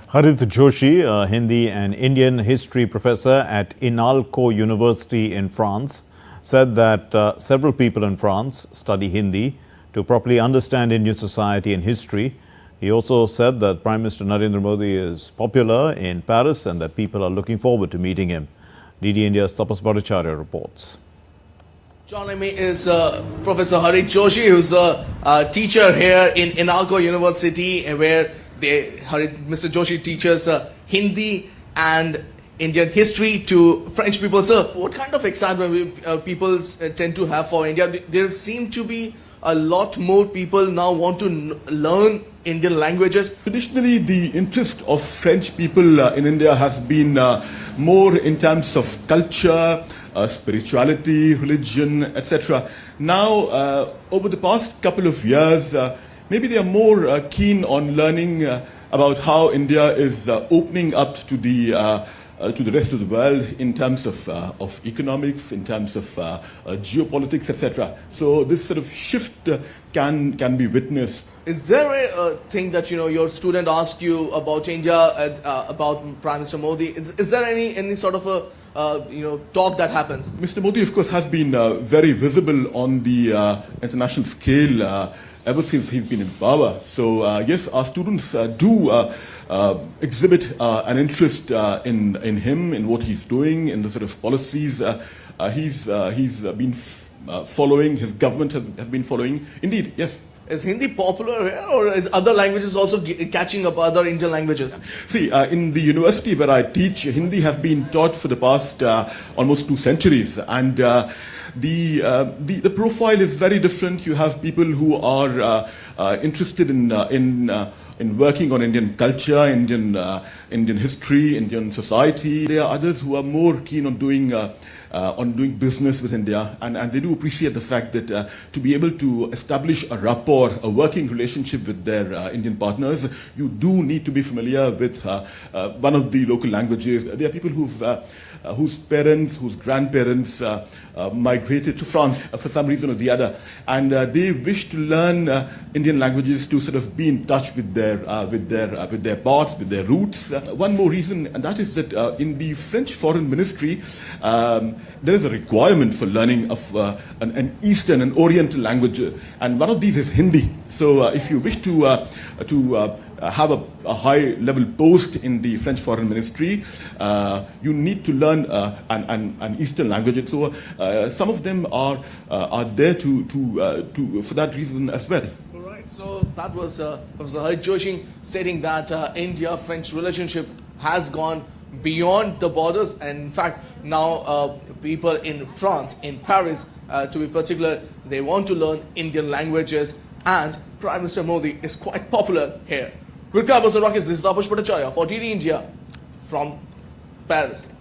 Harit Joshi, a Hindi and Indian history professor at Inalco University in France, said that several people in France study Hindi to properly understand Indian society and history. He also said that Prime Minister Narendra Modi is popular in Paris and that people are looking forward to meeting him. DD India's Prasar Bharati reports. Joining me is Professor Harit Joshi, who's the teacher here in Inalco University, where Mr. Joshi teaches Hindi and Indian history to French people. Sir, what kind of excitement people tend to have for India? There seem to be a lot more people now want to learn Indian languages. Traditionally, the interest of French people in India has been more in terms of culture, spirituality, religion, etc. Now, over the past couple of years, maybe they are more keen on learning about how India is opening up to the rest of the world in terms of economics, in terms of geopolitics, etc. So this sort of shift can be witnessed. Is there a thing that your student asked you about India, about Prime Minister Modi? Is there any sort of a talk that happens? Mr. Modi, of course, has been very visible on the international scale ever since he's been in power. So yes, our students do exhibit an interest in him, in what he's doing, in the sort of policies he's been following, his government has been following. Indeed, yes. Is Hindi popular here, or is other languages also catching up other Indian languages? See, in the university where I teach, Hindi has been taught for the past almost 2 centuries, and the profile is very different. You have people who are interested in working on Indian culture, Indian history, Indian society. There are others who are more keen on doing business with India, and they do appreciate the fact that to be able to establish a rapport, a working relationship with their Indian partners, you do need to be familiar with one of the local languages. There are people whose parents, whose grandparents migrated to France for some reason or the other, and they wish to learn Indian languages to sort of be in touch with their parts, with their roots. One more reason, and that is that in the French Foreign Ministry, there is a requirement for learning of an Eastern and Oriental language, and one of these is Hindi. So if you wish to have a high-level post in the French Foreign Ministry, you need to learn an Eastern language. So some of them are there for that reason as well. All right. So that was Professor Harit Joshi stating that India-French relationship has gone beyond the borders, and in fact now people in France, in Paris to be particular, they want to learn Indian languages, and Prime Minister Modi is quite popular here. With Prasar Bharati, this is Tapash Bhattacharya for DD India from Paris.